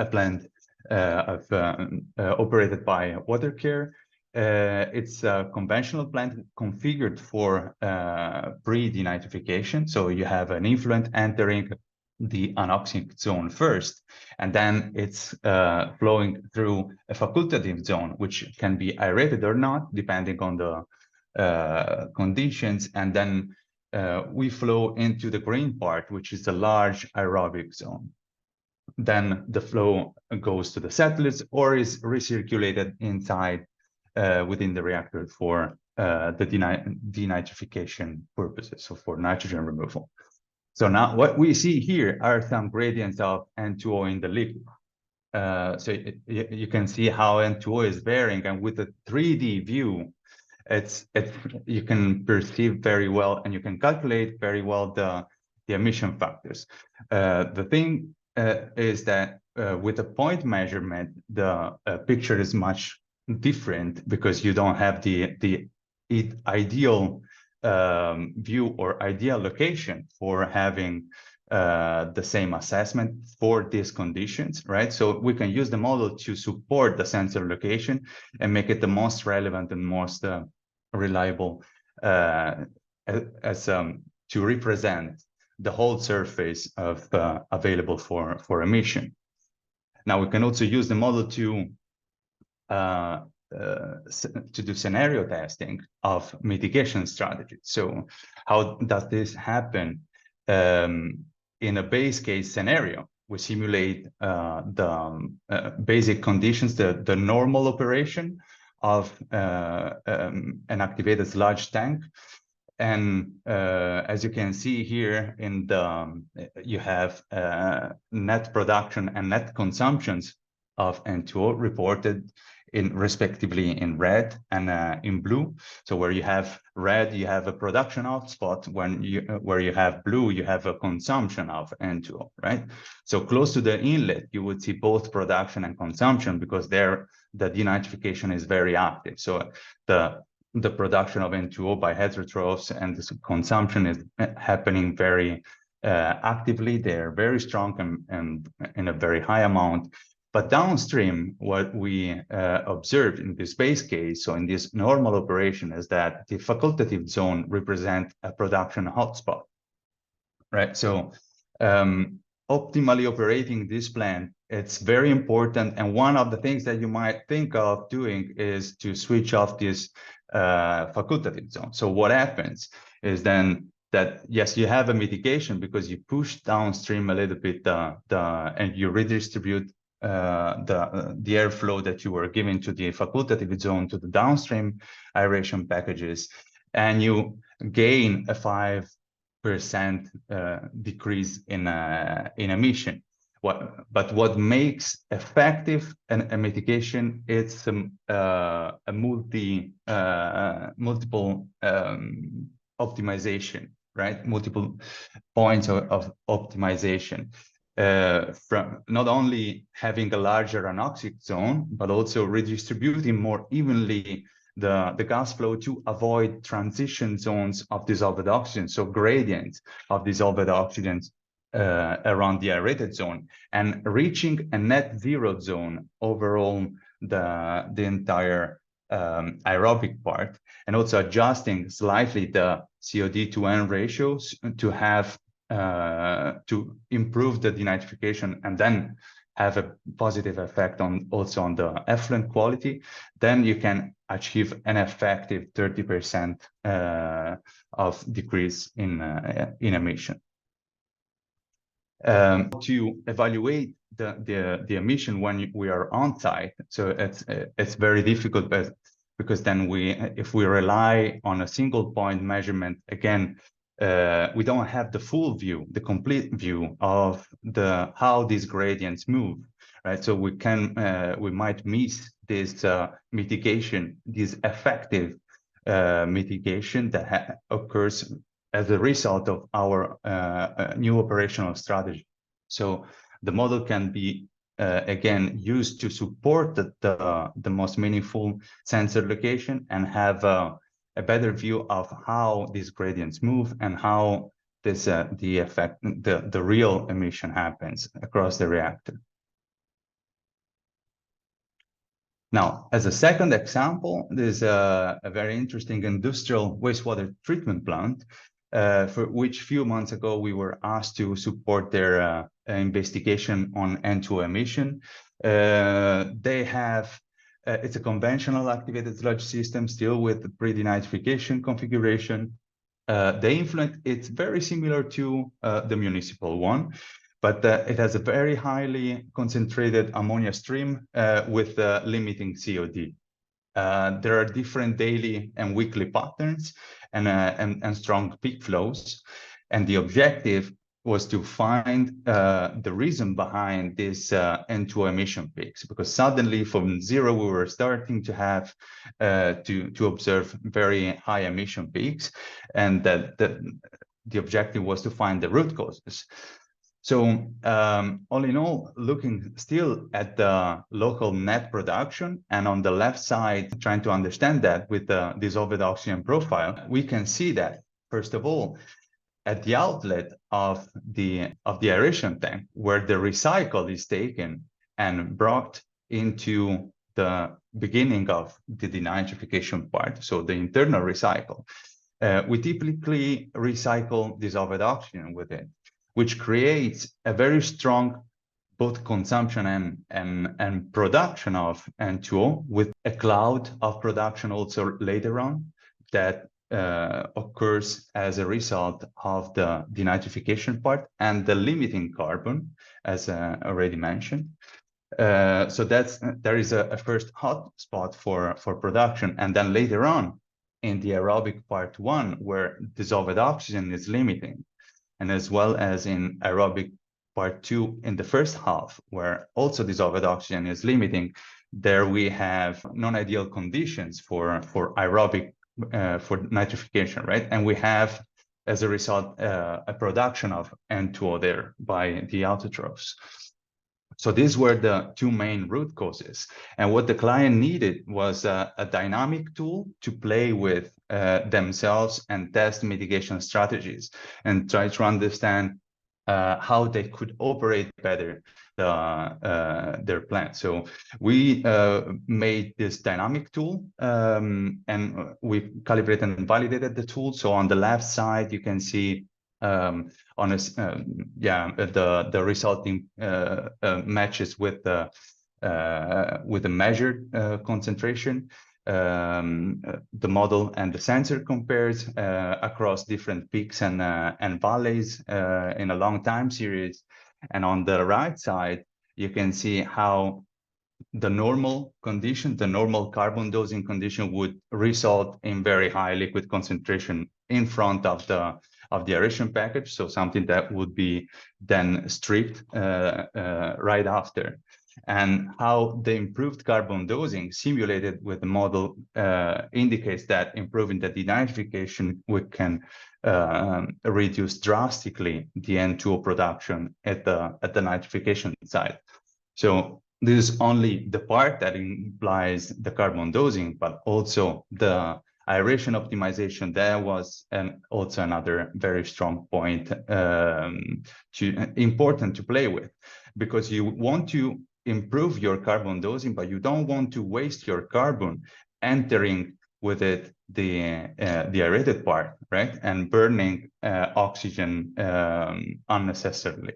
plant operated by water care. It's a conventional plant configured for pre-denitrification. So you have an effluent entering the anoxic zone first, and then it's flowing through a facultative zone, which can be aerated or not, depending on the conditions. And then we flow into the green part, which is the large aerobic zone. Then the flow goes to the settlers or is recirculated inside within the reactor for the denitrification purposes, so for nitrogen removal. So now what we see here are some gradients of N2O in the liquid. So you can see how N2O is varying, and with a 3D view, you can perceive very well, and you can calculate very well the emission factors. The thing is that with a point measurement, the picture is much different, because you don't have the ideal view or ideal location for having the same assessment for these conditions, right? So we can use the model to support the sensor location and make it the most relevant and most reliable to represent the whole surface of available for emission. Now we can also use the model to do scenario testing of mitigation strategies. So how does this happen? In a base case scenario, we simulate the basic conditions, the normal operation of an activated sludge tank. And as you can see here, in the you have net production and net consumptions of N2O reported respectively in red and in blue. So where you have red, you have a production hotspot. Where you have blue, you have a consumption of N2O, right? So close to the inlet, you would see both production and consumption, because there the denitrification is very active. So the production of N2O by heterotrophs and the consumption is happening very actively. They're very strong and in a very high amount. But downstream, what we observed in this base case, so in this normal operation, is that the facultative zone represents a production hotspot, right? So optimally operating this plant, it's very important. And one of the things that you might think of doing is to switch off this facultative zone. So what happens is then that, yes, you have a mitigation because you push downstream a little bit and you redistribute the airflow that you were giving to the facultative zone to the downstream aeration packages, and you gain a 5% decrease in emission. But what makes effective a mitigation, it's a multiple optimization, right? Multiple points of optimization. From not only having a larger anoxic zone, but also redistributing more evenly the gas flow to avoid transition zones of dissolved oxygen, so gradients of dissolved oxygen around the aerated zone, and reaching a net zero zone overall the entire aerobic part, and also adjusting slightly the COD to N ratios to have to improve the denitrification and then have a positive effect also on the effluent quality. Then you can achieve an effective 30% of decrease in emission. To evaluate the emission when we are on site, so it's very difficult, because then if we rely on a single point measurement, again, we don't have the full view, the complete view of how these gradients move, right? So we might miss this mitigation, this effective mitigation that occurs as a result of our new operational strategy. So the model can be again used to support the most meaningful sensor location and have a better view of how these gradients move and how the real emission happens across the reactor. Now, as a second example, there's a very interesting industrial wastewater treatment plant for which a few months ago we were asked to support their investigation on N2O emission. They have, it's a conventional activated sludge system still with pre-denitrification configuration. The influent, it's very similar to the municipal one, but it has a very highly concentrated ammonia stream with limiting COD. There are different daily and weekly patterns and strong peak flows. And the objective was to find the reason behind this N2O emission peaks, because suddenly from zero, we were starting to have to observe very high emission peaks. And that the objective was to find the root causes. So all in all, looking still at the local net production, and on the left side, trying to understand that with the dissolved oxygen profile, we can see that, first of all, at the outlet of the aeration tank, where the recycle is taken and brought into the beginning of the denitrification part, so the internal recycle, we typically recycle dissolved oxygen with it, which creates a very strong both consumption and production of N2O, with a cloud of production also later on that occurs as a result of the denitrification part and the limiting carbon, as already mentioned. So there is a first hotspot for production, and then later on in the aerobic part 1, where dissolved oxygen is limiting, and as well as in aerobic part 2 in the first half, where also dissolved oxygen is limiting, there we have non-ideal conditions for aerobic, for nitrification, right? And we have, as a result, a production of N2O there by the autotrophs. So these were the two main root causes. And what the client needed was a dynamic tool to play with themselves and test mitigation strategies and try to understand how they could operate better their plant. So we made this dynamic tool and we calibrated and validated the tool. So on the left side, you can see the resulting matches with the measured concentration. The model and the sensor compares across different peaks and valleys in a long time series. And on the right side, you can see how the normal condition, the normal carbon dosing condition, would result in very high liquid concentration in front of the aeration package. So something that would be then stripped right after. And how the improved carbon dosing simulated with the model indicates that improving the denitrification, we can reduce drastically the N2O production at the nitrification side. So this is only the part that implies the carbon dosing, but also the aeration optimization. There was also another very strong point important to play with, because you want to improve your carbon dosing, but you don't want to waste your carbon entering with it the aerated part, right? And burning oxygen unnecessarily.